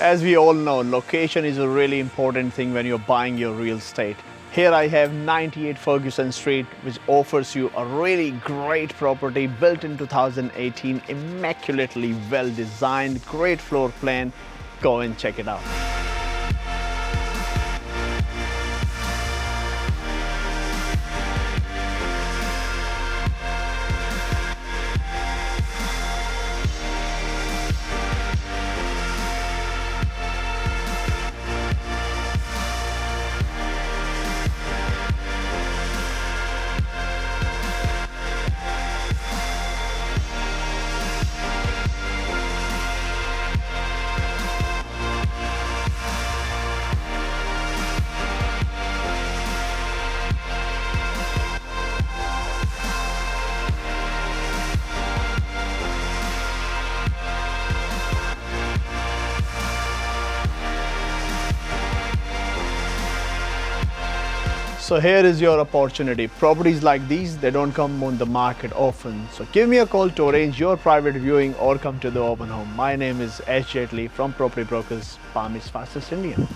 As we all know, location is a really important thing when you're buying your real estate. Here I have 98 Ferguson Street, which offers you a really great property built in 2018, immaculately well designed, great floor plan. Go and check it out. So here is your opportunity. Properties like these, they don't come on the market often. So give me a call to arrange your private viewing or come to the open home. My name is S. Jetli from Property Brokers, Palmerston, Indian.